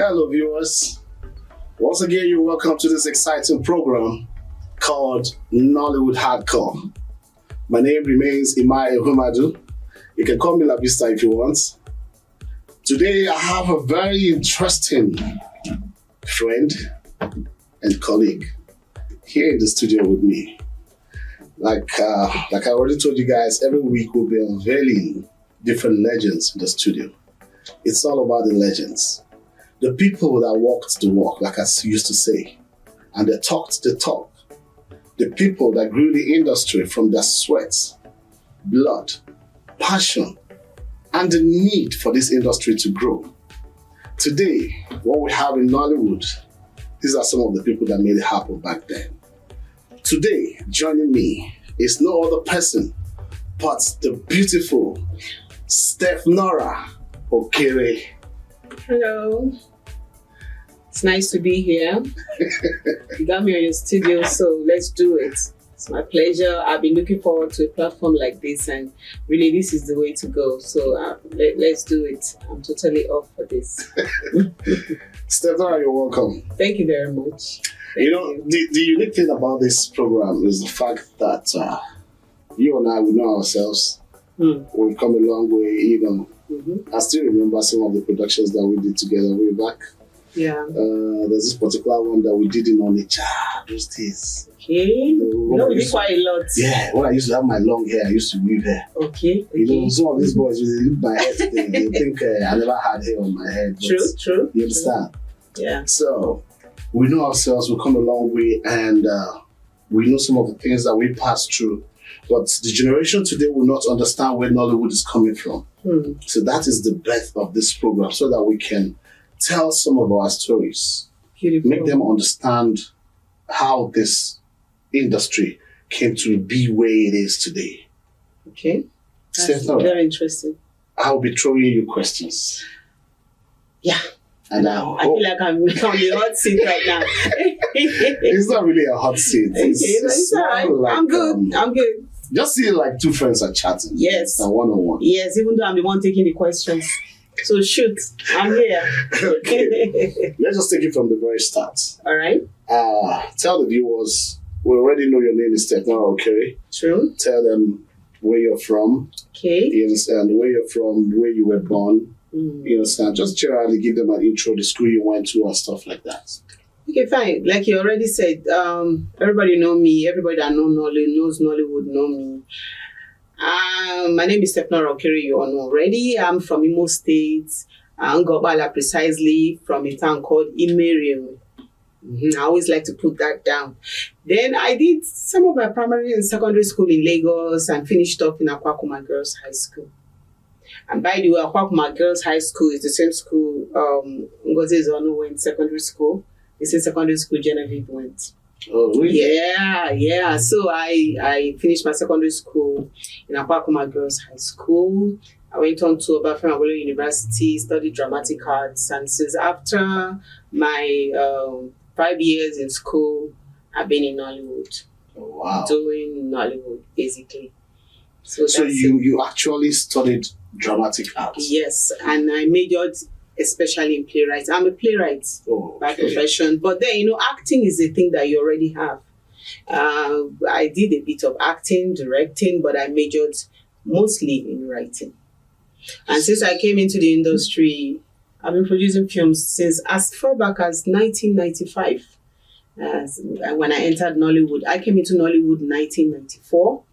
Hello, viewers. Once again, you're welcome to this exciting program called Nollywood Hardcore. My name remains Imai Ehumadu. You can call me Labista if you want. Today, I have a very interesting friend and colleague here in the studio with me. Like I already told you guys, every week we'll be unveiling different legends in the studio. It's all about the legends. The people that walked the walk, like I used to say, and they talked the talk. The people that grew the industry from their sweat, blood, passion, and the need for this industry to grow. Today, what we have in Nollywood, these are some of the people that made it happen back then. Today, joining me is no other person but the beautiful Steph-Nora Okere. Hello. It's nice to be here. You got me on your studio, so let's do it. It's my pleasure. I've been looking forward to a platform like this, and really this is the way to go. So let's do it. I'm totally up for this. Steph-Nora, you're welcome. Thank you very much. Thank you. The unique thing about this program is the fact that you and I, we know ourselves. We've come a long way, I still remember some of the productions that we did together way back. Yeah. There's this particular one that we did in Onitsha those days. Okay. We did quite a lot. Yeah, when I used to have my long hair, I used to weave hair. Okay. Some of these boys, when they look at my hair today, they think I never had hair on my head. True. You understand? Yeah. So, we know ourselves, we've come a long way, and we know some of the things that we passed through. But the generation today will not understand where Nollywood is coming from. So that is the breadth of this program, so that we can tell some of our stories. Beautiful. Make them understand how this industry came to be where it is today. Okay. That's Steph-Nora, very interesting. I'll be throwing you questions. Yeah. And I feel like I'm on the hot seat right now. It's not really a hot seat. It's all right. like, I'm good. Just see like two friends are chatting. Yes. And one-on-one. Yes, even though I'm the one taking the questions. So shoot, I'm here. Okay. Let's just take it from the very start. All right. Tell the viewers, we already know your name is Steph-Nora Okere. True. Tell them where you're from. Okay. You understand where you're from, where you were born. You understand? Just generally give them an intro, the school you went to and stuff like that. Okay, fine. Like you already said, everybody know me. Everybody that knows Nollywood know me. My name is Steph-Nora Okere, you all know already. I'm from Imo State, Ngobala, precisely from a town called Imerium. I always like to put that down. Then I did some of my primary and secondary school in Lagos and finished up in Akwakuma Girls High School. And by the way, Akwakuma Girls High School is the same school Ngozi Zonu went secondary school. The same secondary school Genevieve went. Oh, really? Yeah. So I finished my secondary school in Akwakuma Girls High School. I went on to Obafemi Awolowo University, studied dramatic arts, and since after my 5 years in school, I've been in Nollywood. Oh, wow. Doing Nollywood, basically. So you actually studied dramatic arts? Yes, and I majored especially in playwright. I'm a playwright by profession, but then, acting is a thing that you already have. I did a bit of acting, directing, but I majored mostly in writing. And since I came into the industry, I've been producing films since as far back as 1995. When I entered Nollywood, I came into Nollywood in 1994.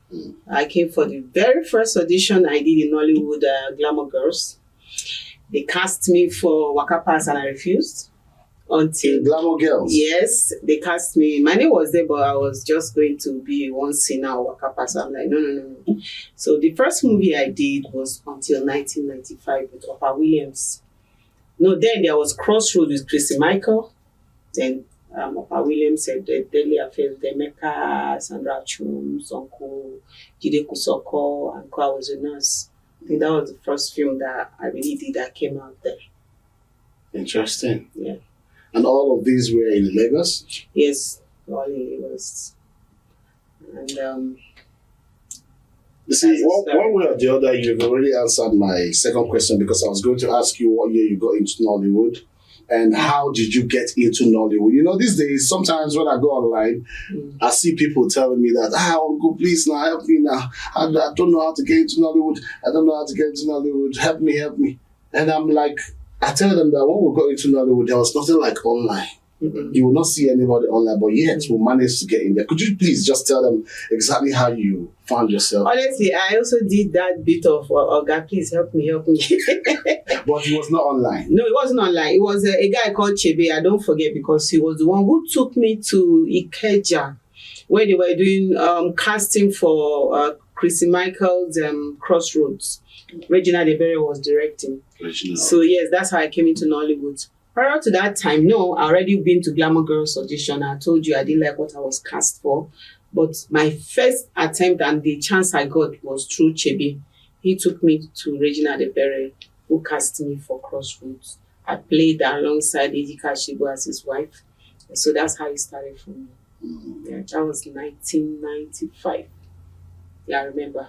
I came for the very first audition I did in Nollywood, Glamour Girls. They cast me for Waka Pass and I refused. Until Glamour Girls? Yes, they cast me. My name was there, but I was just going to be one scene now, Waka Pass. I'm like, no. So the first movie I did was until 1995 with Opa Williams. No, then there was Crossroads with Chrissy Michael. Then Opa Williams said the Daily Affairs, Demeka, Sandra Chums, Uncle Jide Kusoko, and I was a nurse. I think that was the first film that I really did that came out there. Interesting. Yeah. And all of these were in Lagos? Yes, all in Lagos. And you see, one way or the other, you've already answered my second question because I was going to ask you what year you got into Nollywood. and how did you get into Nollywood? You know, these days, sometimes when I go online, I see people telling me that, Uncle, please now help me now. I don't know how to get into Nollywood. I don't know how to get into Nollywood. Help me. And I'm like, I tell them that when we got into Nollywood, there was nothing like online. You will not see anybody online, but yet we managed to get in there. Could you please just tell them exactly how you found yourself? Honestly, I also did that bit of, God, please help me. But it was not online. No, it wasn't online. It was a guy called Chebe. I don't forget, because he was the one who took me to Ikeja, where they were doing casting for Chrissy Michael's Crossroads. Regina DeBerry was directing. So yes, that's how I came into Nollywood. Prior to that time, no, I already been to Glamour Girls audition. I told you I didn't like what I was cast for. But my first attempt and the chance I got was through Chebe. He took me to Regina DeBerry, who cast me for Crossroads. I played alongside Ejika Shibu as his wife. So that's how it started for me. Yeah, that was 1995. Yeah, I remember.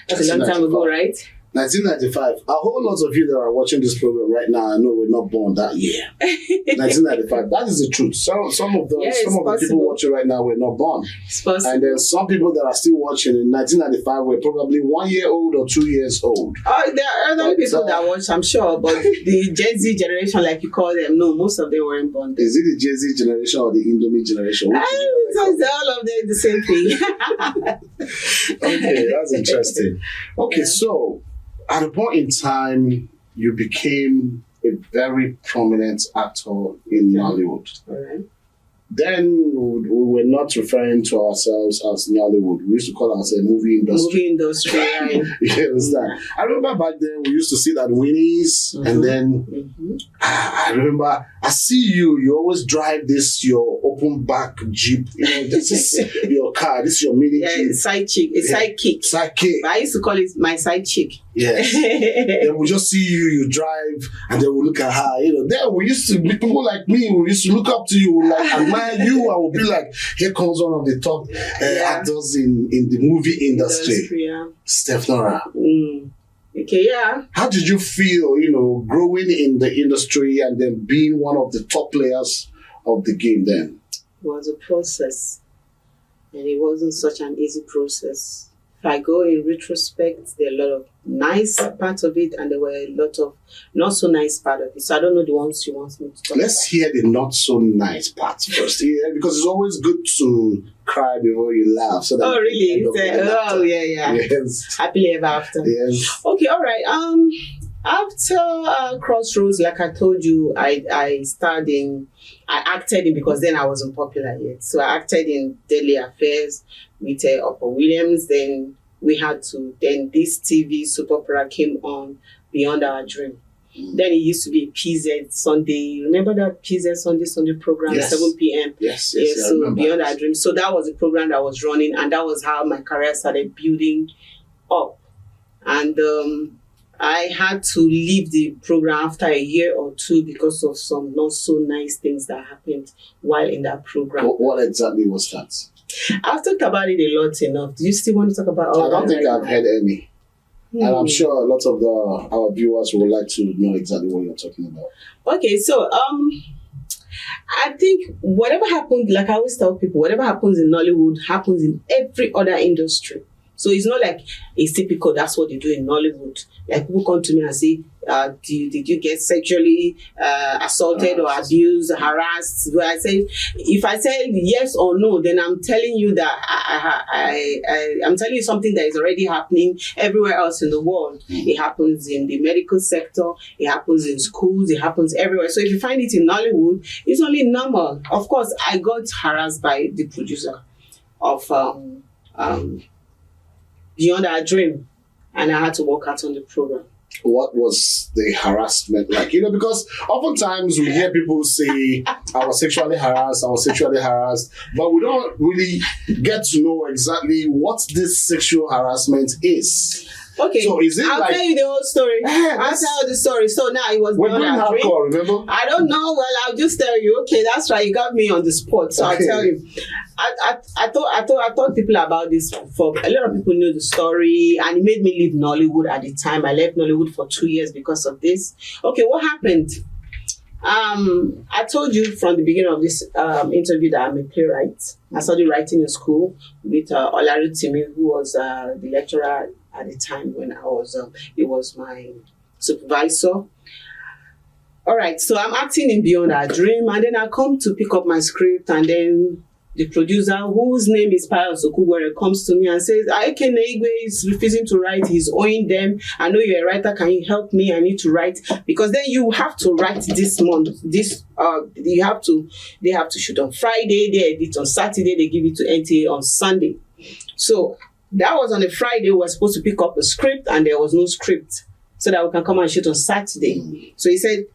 That's a long time ago, right? 1995. A whole lot of you that are watching this program right now, I know we're not born that year. 1995. That is the truth. Some of the people watching right now were not born. It's possible. And there's some people that are still watching in 1995 were probably 1 year old or 2 years old. Oh, there are other people that watch, I'm sure, but the Gen Z generation, like you call them, no, most of them weren't born. Is it the Gen Z generation or the Indomie generation? All of them the same thing. Okay, that's interesting. Okay, so at a point in time, you became a very prominent actor in Nollywood. All right. Then we were not referring to ourselves as Nollywood. We used to call ourselves movie industry. Movie industry, right? You understand? I remember back then we used to see that Winnie's, and then I remember I see you always drive your open back Jeep. You know, this is your car, this is your mini Jeep. Sidekick. Sidekick. I used to call it my side chick. Yes. Then we just see you drive, and then we look at her. You know, then we used to be people like me. We used to look up to you, like admire you. I would be like, here comes one of the top actors in the movie industry, StephNora. Okay, yeah. How did you feel, growing in the industry and then being one of the top players of the game then? It was a process, and it wasn't such an easy process. If I go in retrospect, there are a lot of nice parts of it, and there were a lot of not so nice part of it. So I don't know the ones you want me to talk Let's hear the not so nice parts first. Yeah, because it's always good to cry before you laugh. So that really? Yeah. Yes. Happily ever after. Yes. Okay, all right. After Crossroads, like I told you, I acted in, because then I wasn't popular yet. So I acted in Deadly Affairs with Upper Williams. Then this TV soap opera came on, Beyond Our Dream. Then it used to be PZ Sunday. Remember that PZ Sunday program, yes. 7 p.m.? Yes. So Beyond Our Dream. So that was the program that was running, and that was how my career started building up. And I had to leave the program after a year or two because of some not so nice things that happened while in that program. What exactly was that? I've talked about it a lot enough. Do you still want to talk about all I don't think I've heard any. And I'm sure a lot of our viewers would like to know exactly what you're talking about. Okay, so I think whatever happened, like I always tell people, whatever happens in Nollywood happens in every other industry. So it's not like it's typical, that's what they do in Nollywood. Like people come to me and say, did you get sexually assaulted or abused, harassed? Where I say, if I say yes or no, then I'm telling you that I'm telling you something that is already happening everywhere else in the world. It happens in the medical sector, it happens in schools, it happens everywhere. So if you find it in Nollywood, it's only normal. Of course, I got harassed by the producer of Beyond Our Dream, and I had to walk out on the program. What was the harassment like? Because oftentimes we hear people say, I was sexually harassed, but we don't really get to know exactly what this sexual harassment is. Okay, so is it I'll tell you the whole story. I'll tell the story. So now it was Beyond Our Dream. Remember? I don't know. Well, I'll just tell you. Okay, that's right. You got me on the spot, so I'll tell you. I thought people about this before. A lot of people knew the story, and it made me leave Nollywood at the time. I left Nollywood for 2 years because of this. Okay, what happened? I told you from the beginning of this interview that I'm a playwright. I started writing in school with Aristo, who was the lecturer at the time when I was, he was my supervisor. All right, so I'm acting in Beyond Our Dream, and then I come to pick up my script, and then the producer, whose name is Pius Okugwere, comes to me and says, Ekene Igwe is refusing to write, he's owing them. I know you're a writer, can you help me? I need to write. Because then you have to write this month. They have to shoot on Friday, they edit on Saturday, they give it to NTA on Sunday. So that was on a Friday, we were supposed to pick up a script, and there was no script, so that we can come and shoot on Saturday. So he said,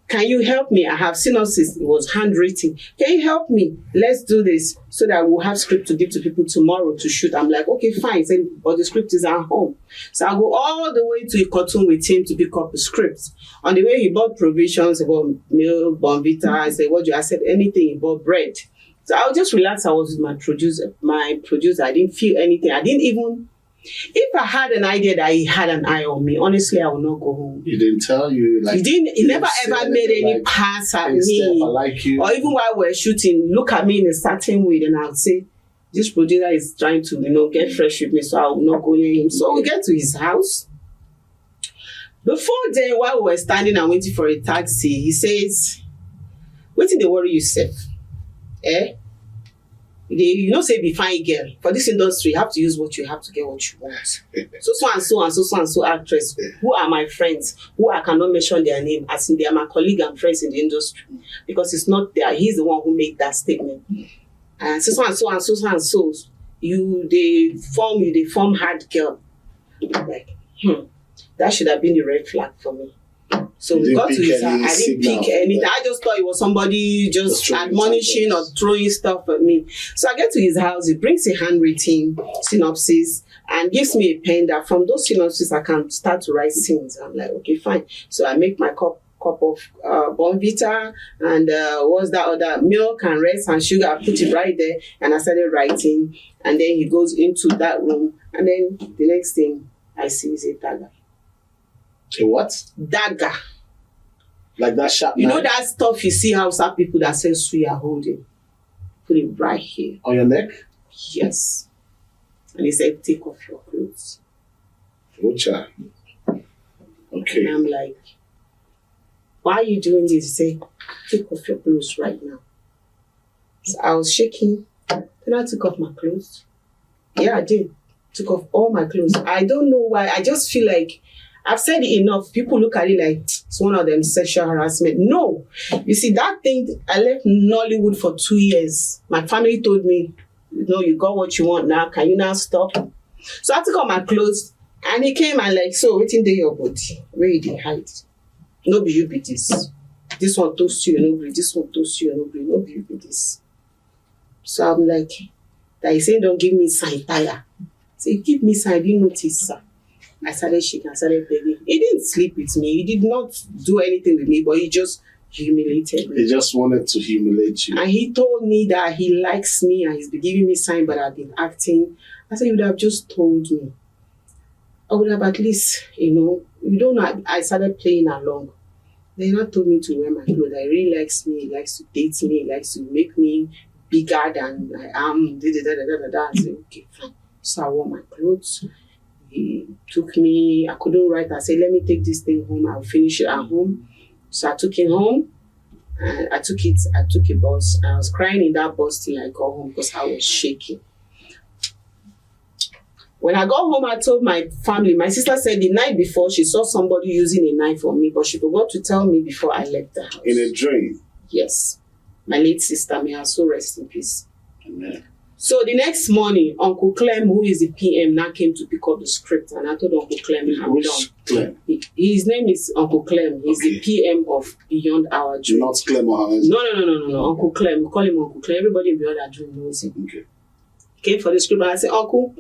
can you help me? I have synopsis. It was handwritten. Can you help me? Let's do this so that we'll have script to give to people tomorrow to shoot. I'm like, okay, fine. But the script is at home. So I go all the way to Ikotun with him to pick up the script. On the way, he bought provisions, he bought milk, Bonvita. I said, what do you? I said, anything. He bought bread. So I was just relaxed. I was with my producer. I didn't feel anything. I didn't even... If I had an idea that he had an eye on me, honestly, I would not go home. He didn't tell you, like... He never ever made any pass at me. Steph, I like you. Or even while we're shooting, look at me in a certain way, then I would say, this producer is trying to, get fresh with me, so I will not go near him. So we get to his house. Before then, while we were standing and waiting for a taxi, he says, "What did they worry you, Steph? Say be fine girl. For this industry, you have to use what you have to get what you want. So and so actress, who are my friends, who I cannot mention their name, as in they are my colleague and friends in the industry, because it's not there. He's the one who made that statement. And so and so, they form hard girl. I'm like, that should have been the red flag for me. So we got to his house. I didn't pick anything. I just thought it was somebody just admonishing or throwing stuff at me. So I get to his house. He brings a handwritten synopsis and gives me a pen that from those synopses I can start to write scenes. I'm like, okay, fine. So I make my cup of Bonvita and what's that other milk and rice and sugar. I put it right there and I started writing. And then he goes into that room. And then the next thing I see is a dagger. A what? Dagger. Like that sharp knife? You know that stuff you see outside people that say suya holding? Put it right here. On your neck? Yes. And he said, take off your clothes. Oh, child. Okay. And I'm like, why are you doing this? He said, take off your clothes right now. So I was shaking. Then I took off my clothes. Yeah, I did. Took off all my clothes. I don't know why. I just feel like I've said it enough. People look at it like it's one of them sexual harassment. No. You see, that thing, I left Nollywood for 2 years. My family told me, you got what you want now. Can you now stop? So I took off my clothes and he came and like, so waiting there your body. Where did they hide? No be you be this. This one toast you, no be. This one toast you, no be you be this. So I'm like, that he's saying don't give me sign tire. Say, give me sign, I didn't notice, sir. I started shaking, I started begging. He didn't sleep with me. He did not do anything with me, but he just humiliated me. He just wanted to humiliate you. And he told me that he likes me and he's been giving me signs, but I've been acting. I said, you would have just told me. I would have at least, you don't know. I started playing along. Then he not told me to wear my clothes. He really likes me. He likes to date me. He likes to make me bigger than I am. I said, okay, fine. So I wore my clothes. He took me, I couldn't write. I said, let me take this thing home. I'll finish it at home. So I took it home. And I took a bus. I was crying in that bus till I got home because I was shaking. When I got home, I told my family. My sister said the night before she saw somebody using a knife on me, but she forgot to tell me before I left the house. In a dream? Yes. My late sister, may her soul rest in peace. Amen. So the next morning, Uncle Clem, who is the PM, now came to pick up the script, and I told Uncle Clem, I'm done. Clem? His name is Uncle Clem. He's the PM of Beyond Our Dream. Not Clem or Hans? No. Uncle Clem. We call him Uncle Clem. Everybody in Beyond Our Dream knows him. Okay. Came for the script, and I said, Uncle,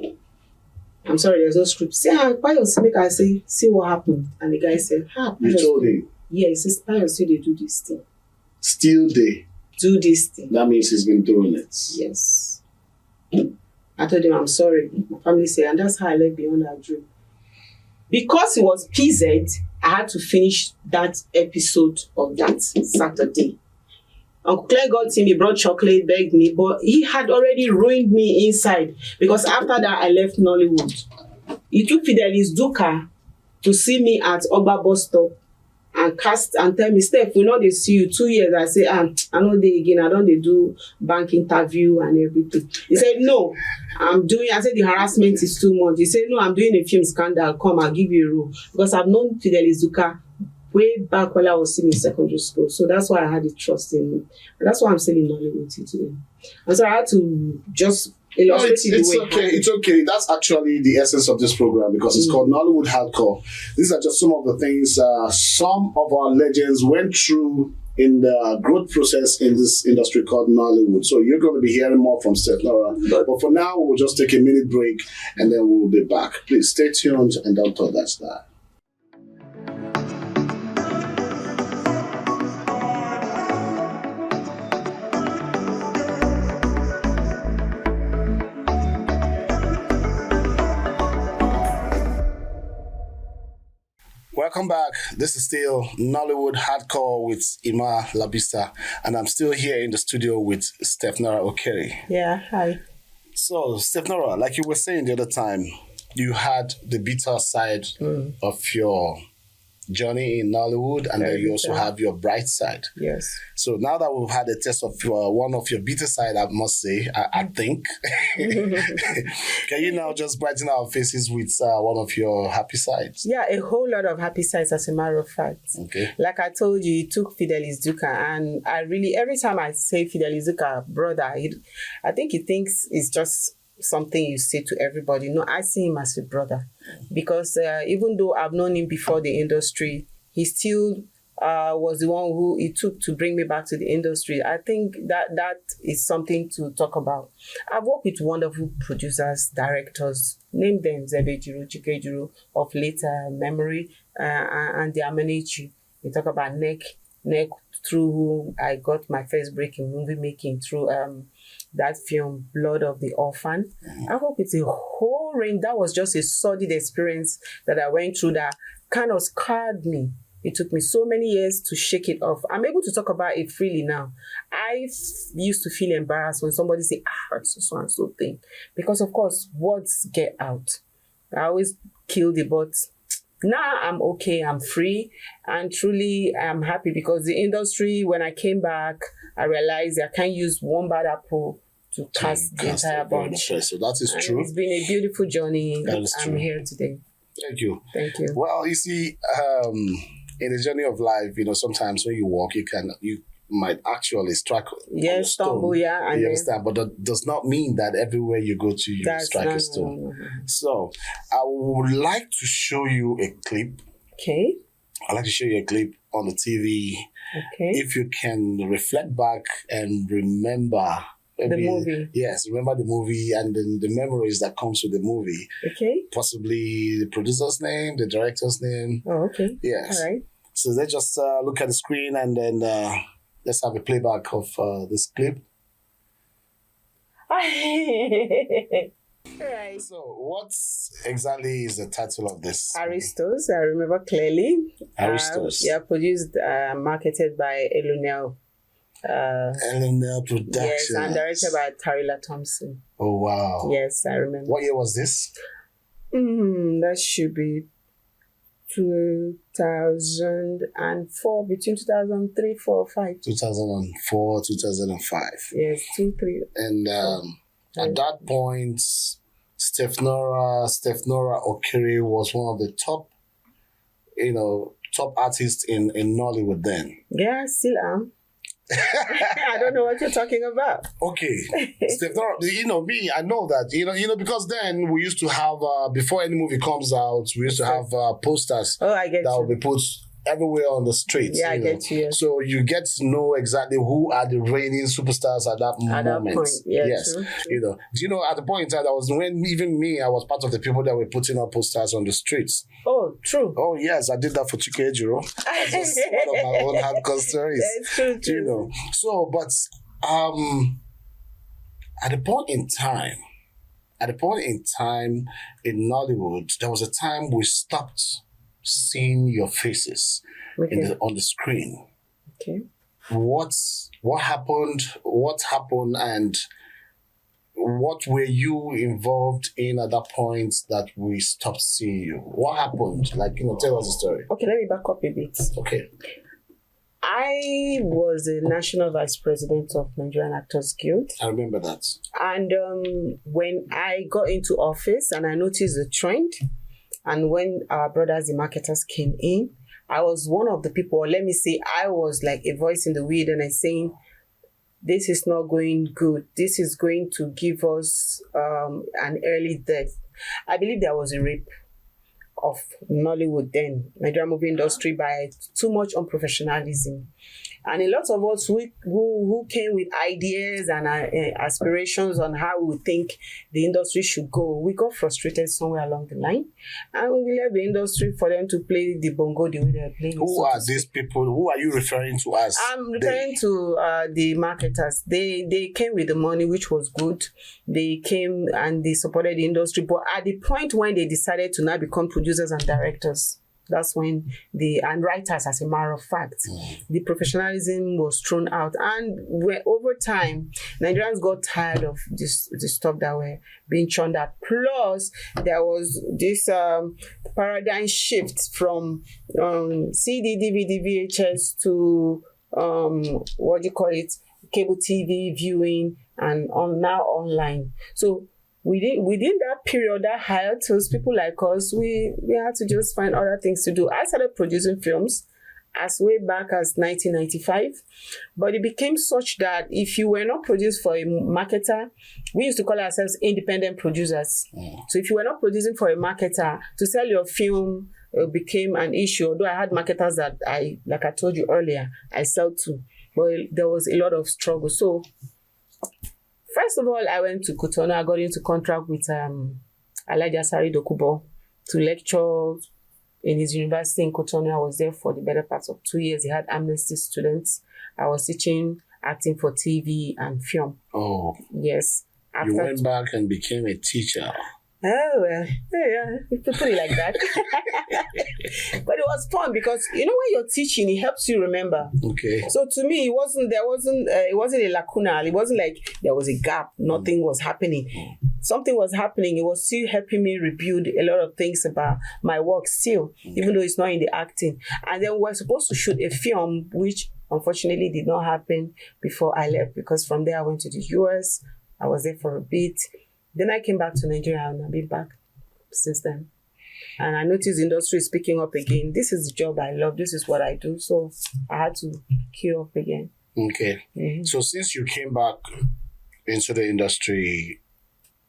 I'm sorry, there's no script. Say, why you make? I say, see what happened. And the guy said, you told him? Yeah, he says, Pius still they do this thing. Still they? Do this thing. That means he's been doing it. Yes. I told him, I'm sorry. My family said, and that's how I left Beyond Our Dream. Because it was PZ, I had to finish that episode of that Saturday. Uncle Claire got him, he brought chocolate, begged me, but he had already ruined me inside because after that I left Nollywood. He took Fidelis Duka to see me at Oba bus stop and cast and tell me, Steph, we know they see you 2 years. I say, I know they again, I don't they do bank interview and everything. He said, no, I said the harassment is too much. He said, no, I'm doing a film scandal. Come, I'll give you a role. Because I've known Fidelis Duka way back when I was still in secondary school. So that's why I had the trust in him. And that's why I'm still in Nollywood today. And so I had to just illustrate it's okay. That's actually the essence of this program because it's called Nollywood Hardcore. These are just some of the things some of our legends went through in the growth process in this industry called Nollywood. So you're going to be hearing more from StephNora. But for now, we'll just take a minute break and then we'll be back. Please stay tuned and don't touch that star. Welcome back. This is still Nollywood Hardcore with Labista, and I'm still here in the studio with Steph-Nora Okere. Yeah, hi. So, Steph-Nora, like you were saying the other time, you had the bitter side of your journey in Nollywood, and then you also have your bright side. Yes. So now that we've had a taste of one of your bitter side, I must say, I think, can you now just brighten our faces with one of your happy sides? Yeah, a whole lot of happy sides, as a matter of fact. Okay. Like I told you, you took Fidelis Duka, and I really, every time I say Fidelis Duka, brother, I think he thinks it's just something you say to everybody. No, I see him as a brother because even though I've known him before the industry, he still was the one who it took to bring me back to the industry. I think that is something to talk about. I've worked with wonderful producers, directors, name them Zebejiro, Chikejiro, of later memory, and the Amenechi. We talk about Neck through who I got my first break in movie making through that film, Blood of the Orphan. I hope it's a whole range. That was just a solid experience that I went through that kind of scarred me. It took me so many years to shake it off. I'm able to talk about it freely now. I used to feel embarrassed when somebody say, it's so and so thing. Because of course, words get out. I always kill the bots. Now I'm okay, I'm free, and truly I'm happy because the industry, when I came back, I realized I can't use one bad apple to cast the entire bunch. So that is true. It's been a beautiful journey. I'm here today. Thank you. Thank you. Well, you see, in the journey of life, sometimes when you walk, you might actually strike a stumble, stone. yeah. You understand? But that does not mean that everywhere you go to, you strike a stone. No. So, I would like to show you a clip. Okay. I'd like to show you a clip on the TV. Okay. If you can reflect back and remember the movie. Yes, remember the movie and then the memories that comes with the movie. Okay. Possibly the producer's name, the director's name. Oh, okay. Yes. All right. So let's just look at the screen and then let's have a playback of this clip. Right. So what exactly is the title of this? Aristos, I remember clearly. Aristos. Produced, marketed by Elunel. Elunel Productions. Yes, and directed by Tarila Thompson. Oh, wow. Yes, I remember. What year was this? That should be 2004, between 2003, 4, 5. 2004, 2005. Yes, 2, 3. And at that point, Steph-Nora Okere was one of the top artists in Nollywood then. Yeah, still am. I don't know what you're talking about. Okay. Steph-Nora, me, I know that, because then we used to have, before any movie comes out, we used to have posters that will be put everywhere on the streets. Yeah, I get you. Yes. So you get to know exactly who are the reigning superstars at that moment. That point. Yeah, yes. True. Do you know at the point in time that was when even me, I was part of the people that were putting up posters on the streets. Oh, true. Oh yes, I did that for Chike Ejiro. That's just one of my own hardcore stories. That's true. So, but at a point in time in Nollywood, there was a time we stopped seen your faces on the screen. Okay. What happened? What happened, and what were you involved in at that point that we stopped seeing you? What happened? Tell us the story. Okay, let me back up a bit. Okay. I was the national vice president of Nigerian Actors Guild. I remember that. And when I got into office and I noticed the trend, and when our brothers, the marketers, came in, I was one of the people, or let me say, I was like a voice in the wilderness saying, this is not going good. This is going to give us an early death. I believe there was a rape of Nollywood then, Nigerian movie industry, by too much unprofessionalism. And a lot of us who came with ideas and aspirations on how we think the industry should go, we got frustrated somewhere along the line. And we left the industry for them to play the bongo the way they're playing. Who are these people? Who are you referring to as? I'm referring to the marketers. They came with the money, which was good. They came and they supported the industry. But at the point when they decided to now become producers and directors, that's when and writers, as a matter of fact, the professionalism was thrown out. And over time, Nigerians got tired of this stuff that were being churned out. Plus, there was this paradigm shift from CD, DVD, VHS to cable TV viewing, and now online. So within that period, that hiatus, people like us, we had to just find other things to do. I started producing films as way back as 1995, but it became such that if you were not produced for a marketer, we used to call ourselves independent producers. So if you were not producing for a marketer, to sell your film became an issue. Although I had marketers that like I told you earlier, I sell to, but there was a lot of struggle. So first of all, I went to Cotonou. I got into contract with Alhaji Asari Dokubo to lecture in his university in Cotonou. I was there for the better part of 2 years. He had amnesty students. I was teaching acting for TV and film. Oh. Yes. After you went back and became a teacher. Oh, well, yeah, you put it like that. But it was fun because, when you're teaching, it helps you remember. Okay. So to me, it wasn't a lacuna. It wasn't like there was a gap. Nothing was happening. Something was happening. It was still helping me rebuild a lot of things about my work still, even though it's not in the acting. And then we were supposed to shoot a film, which unfortunately did not happen before I left, because from there I went to the US. I was there for a bit. Then I came back to Nigeria, and I've been back since then. And I noticed the industry is picking up again. This is the job I love. This is what I do. So I had to queue up again. Okay. Mm-hmm. So since you came back into the industry,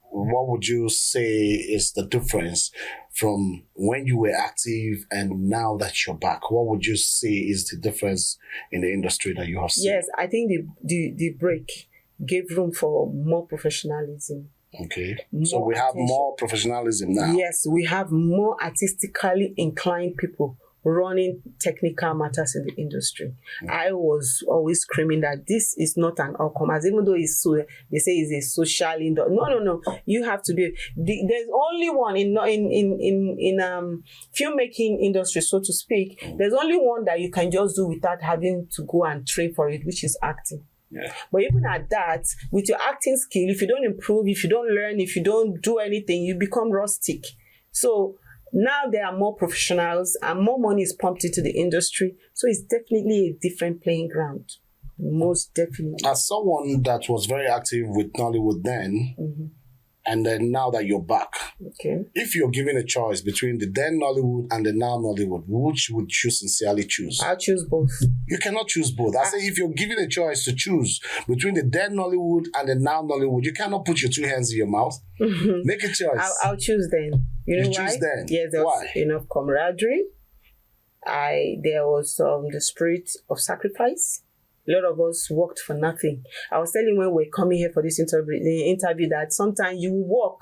what would you say is the difference from when you were active and now that you're back? What would you say is the difference in the industry that you have seen? Yes, I think the break gave room for more professionalism. Okay. So we have more professionalism now. Yes, we have more artistically inclined people running technical matters in the industry. I was always screaming that this is not an outcome, as even though they say it's a social industry. No. You have to do it. There's only one in filmmaking industry, so to speak. There's only one that you can just do without having to go and train for it, which is acting. Yeah. But even at that, with your acting skill, if you don't improve, if you don't learn, if you don't do anything, you become rustic. So now there are more professionals and more money is pumped into the industry. So it's definitely a different playing ground. Most definitely. As someone that was very active with Nollywood then, and then now that you're back, okay, if you're given a choice between the then Nollywood and the now Nollywood, which would you sincerely choose? I'll choose both. You cannot choose both. I say if you're given a choice to choose between the then Nollywood and the now Nollywood, you cannot put your two hands in your mouth. Make a choice. I'll choose then. You know why? Choose then. Yes, there was enough camaraderie. There was the spirit of sacrifice. A lot of us worked for nothing. I was telling when we're coming here for this interview that sometimes you work,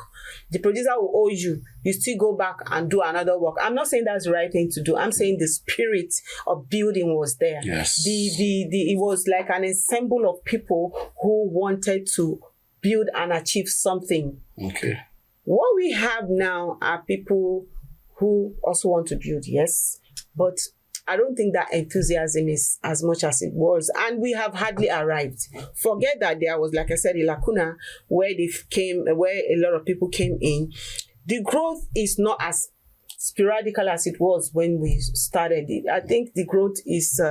the producer will owe you. You still go back and do another work. I'm not saying that's the right thing to do. I'm saying the spirit of building was there. Yes. It was like an ensemble of people who wanted to build and achieve something. Okay. What we have now are people who also want to build, yes. But I don't think that enthusiasm is as much as it was. And we have hardly arrived. Forget that there was, like I said, a lacuna where where a lot of people came in. The growth is not as sporadical as it was when we started it. I think the growth is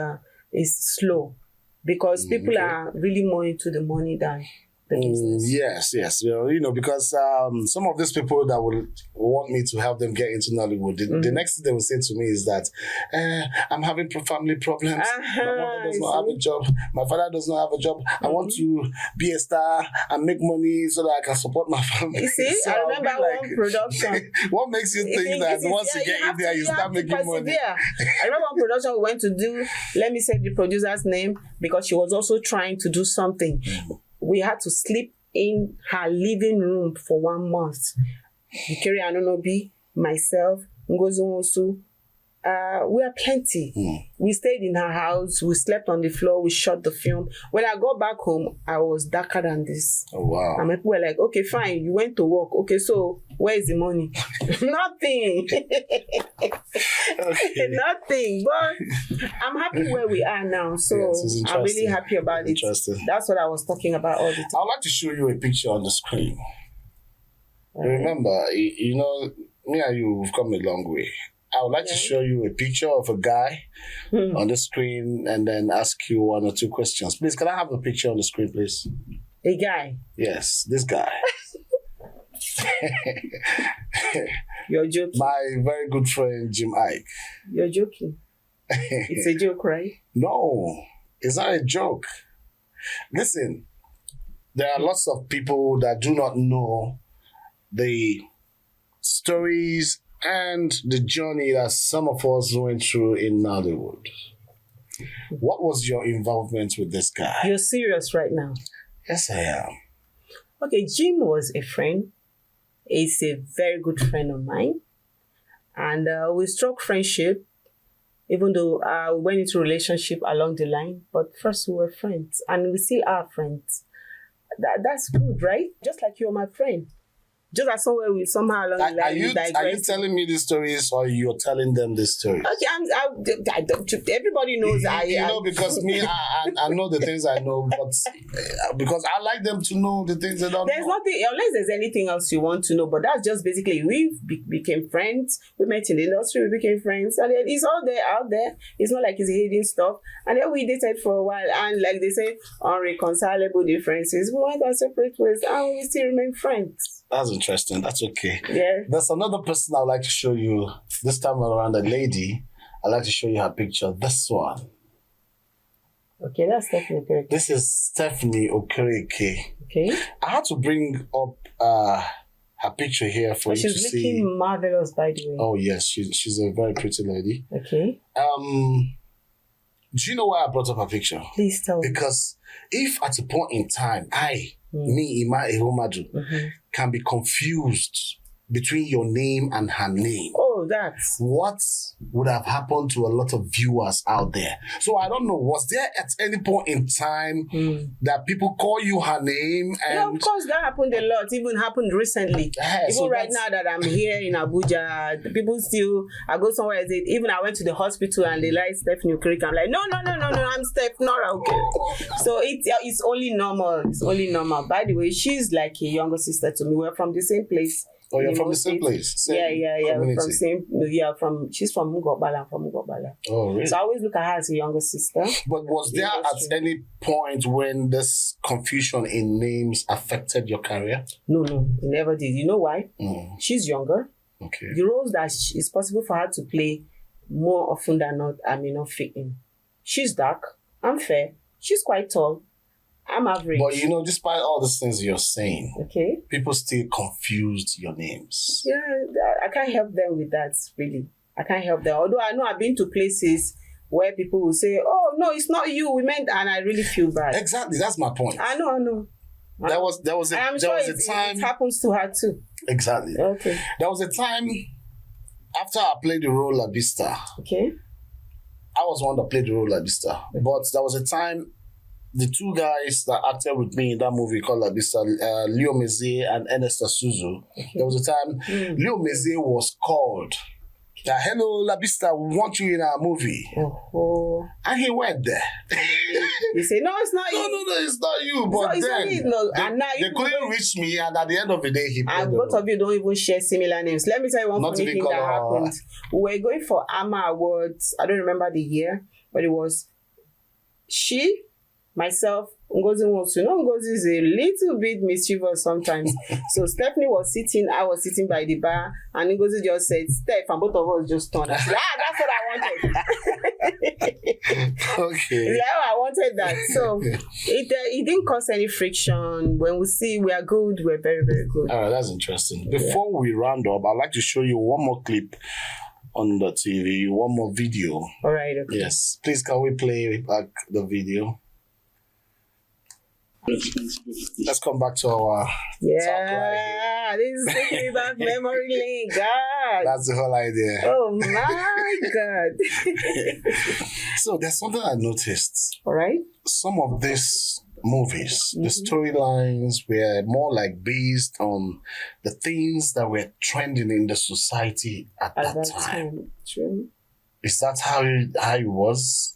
slow because people are really more into the money than the business. Yes. Because some of these people that will want me to help them get into Nollywood, the next thing they will say to me is that I'm having family problems. My mother does not have a job. My father does not have a job. I want to be a star and make money so that I can support my family. You see, so I remember one production. What makes you think that once you get in there, you start making money? I remember one production we went to do. Let me say the producer's name because she was also trying to do something. We had to sleep in her living room for 1 month. Okere Anonobi, myself, Ngozi Nwosu, we are plenty. We stayed in her house. We slept on the floor. We shot the film. When I got back home, I was darker than this. Oh, wow. And my people were like, okay, fine. You went to work. Okay, so where is the money? Nothing. Nothing. But I'm happy where we are now. So yes, I'm really happy about it. That's what I was talking about all the time. I'd like to show you a picture on the screen. Remember, me and you have come a long way. I would like to show you a picture of a guy on the screen and then ask you 1 or 2 questions. Please, can I have a picture on the screen, please? A guy? Yes, this guy. You're joking. My very good friend, Jim Ike. You're joking. It's a joke, right? No, it's not a joke. Listen, there are lots of people that do not know the stories and the journey that some of us went through in Nollywood. What was your involvement with this guy? You're serious right now? Yes, I am. Okay, Jim was a friend. He's a very good friend of mine. And we struck friendship, even though we went into relationship along the line. But first we were friends, and we still are friends. That's good, right? Just like you're my friend. Just as somewhere we somehow along the line. Are you telling me these stories or you're telling them these stories? Okay, everybody knows because me, I know the things I know, but because I like them to know the things they don't know. There's nothing, unless there's anything else you want to know, but that's just basically, we became friends, we met in the industry, we became friends, and it's all there, out there. It's not like it's hidden stuff. And then we dated for a while, and like they say, unreconcilable differences, we went our separate ways, and we still remain friends. That's interesting. That's okay. Yeah. There's another person I'd like to show you. This time around, a lady. I'd like to show you her picture. This one. Okay, that's Steph-Nora Okere. This is Steph-Nora Okere. Okay. I had to bring up her picture here for you to see. She's looking marvelous, by the way. Oh yes, she's a very pretty lady. Okay. Do you know why I brought up her picture? Please tell me. Because if at a point in time, me, Ima Ehomadu, can be confused between your name and her name. Oh, that's... What would have happened to a lot of viewers out there? So I don't know, was there at any point in time that people call you her name? And yeah, of course, that happened a lot. Even happened recently. Even so right now that I'm here in Abuja, people still, I go somewhere else. Even I went to the hospital and they like Steph-Nora Okere. I'm like, no, I'm Steph-Nora Okere. So it's only normal. It's only normal. By the way, she's like a younger sister to me. We're from the same place. Oh, you're from the same place? Same She's from Mugobala. I'm from Mugobala. Oh, really? So I always look at her as a younger sister. But was there at any point when this confusion in names affected your career? No, it never did. You know why? She's younger. Okay. The roles that it's possible for her to play more often than not, I may not fit in. She's dark. I'm fair. She's quite tall. I'm average. But despite all these things you're saying, okay, people still confused your names. Yeah, I can't help them with that, really. I can't help them. Although I know I've been to places where people will say, oh, no, it's not you, we meant, and I really feel bad. Exactly, that's my point. I know. There was a time... It happens to her too. Exactly. Okay. There was a time after I played the role Labista. Okay. I was one that played the role Labista. But there was a time the 2 guys that acted with me in that movie called Labista, Leo Meze and Ernest Asuzu, there was a time Leo Meze was called Hello, Labista, we want you in our movie. Oh. And he went there. You say, no, it's not you. No, it's not you. But then they couldn't reach me, and at the end of the day, he and both of you don't even share similar names. Let me tell you one funny thing that happened. We were going for AMA Awards. I don't remember the year, but it was she, myself, Ngozi wants to know. Ngozi is a little bit mischievous sometimes. So Stephanie was sitting, I was sitting by the bar, and Ngozi just said, Steph, and both of us just turned. I said, that's what I wanted. Okay. Yeah, I wanted that. So it didn't cause any friction. When we see we are good, we're very, very good. All right, that's interesting. Before we round up, I'd like to show you one more clip on the TV, one more video. All right, okay. Yes. Please, can we play back the video? Let's come back to our talk right here. This is taking me back memory lane. God, that's the whole idea. Oh my God. So there's something I noticed. All right. Some of these movies, the storylines were more like based on the things that were trending in the society at that time. True. Is that how it was?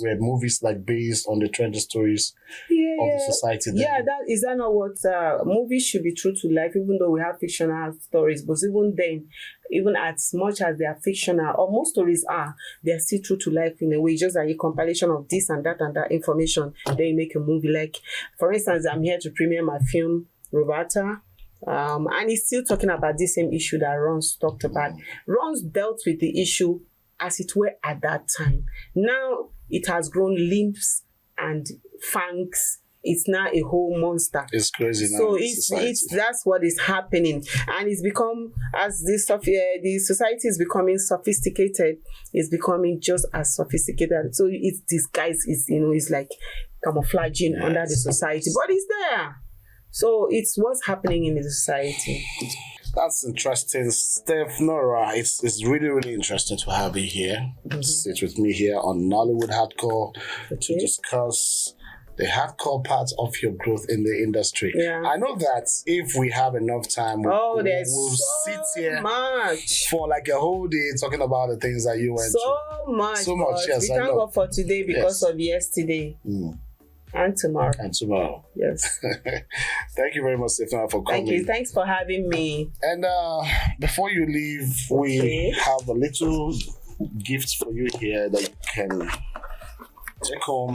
Were movies like based on the trending stories of the society then? Yeah, is that not what movies should be true to life, even though we have fictional stories, but even then, even as much as they are fictional, or most stories are, they are still true to life in a way, just like a compilation of this and that information, then you make a movie. Like, for instance, I'm here to premiere my film, Roberta, and it's still talking about the same issue that Ron's talked about. Ron's dealt with the issue as it were at that time. Now, it has grown limbs and fangs. It's now a whole monster. It's crazy now. So that's what is happening, and it's become, as the society is becoming sophisticated. It's becoming just as sophisticated. So it's disguised. It's like camouflaging under the society, but it's there. So it's what's happening in the society. That's interesting, StephNora. It's really, really interesting to have you here. Sit with me here on Nollywood Hardcore to discuss the hardcore part of your growth in the industry. Yeah. I know that if we have enough time, we'll sit here much for like a whole day talking about the things that you went through. So much. Yes, we thank God for today because of yesterday. And tomorrow. Yes. Thank you very much, StephNora, for coming. Thank you. Thanks for having me. And before you leave, we have a little gift for you here that you can take home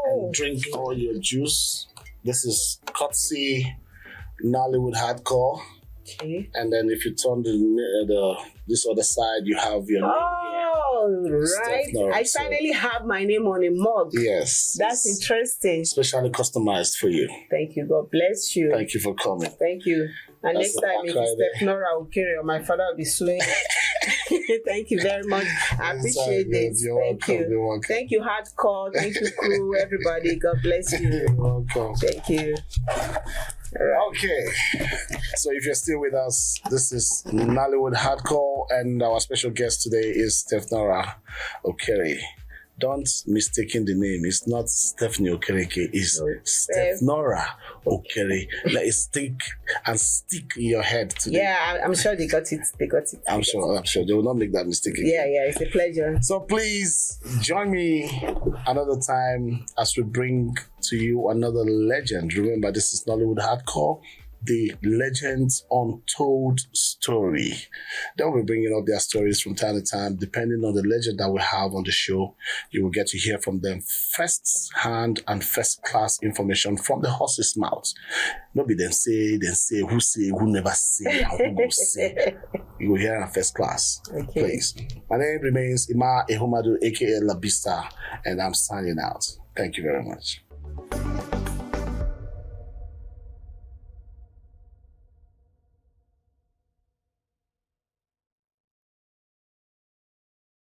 and drink all your juice. This is courtesy Nollywood Hardcore. Okay. And then if you turn this other side, you have your name here. Right. I finally have my name on a mug. Yes. That's interesting. Specially customized for you. Thank you. God bless you. Thank you for coming. Thank you. And next time, if it's Steph-Nora Okere or my father will be suing. Thank you very much. I appreciate this. Thank you. Thank you, Hardcore. Thank you, crew, everybody. God bless you. You're welcome. Thank you. Okay, so if you're still with us, this is Nollywood Hardcore, and our special guest today is Steph-Nora Okere. Don't mistaken the name. It's not Stephanie Okere. It's Steph-Nora Okere. Let it stick in your head today. Yeah, I'm sure they got it. I'm sure they will not make that mistake again. Yeah, it's a pleasure. So please join me another time as we bring to you another legend. Remember, this is Nollywood Hardcore, the Legends Untold story. They'll be bringing up their stories from time to time. Depending on the legend that we have on the show, you will get to hear from them first hand and first class information from the horse's mouth. Nobody then say, who never say, and who will say. You will hear in first class. Okay. Please. My name remains Ima Ehumadu, aka Labista, and I'm signing out. Thank you very much.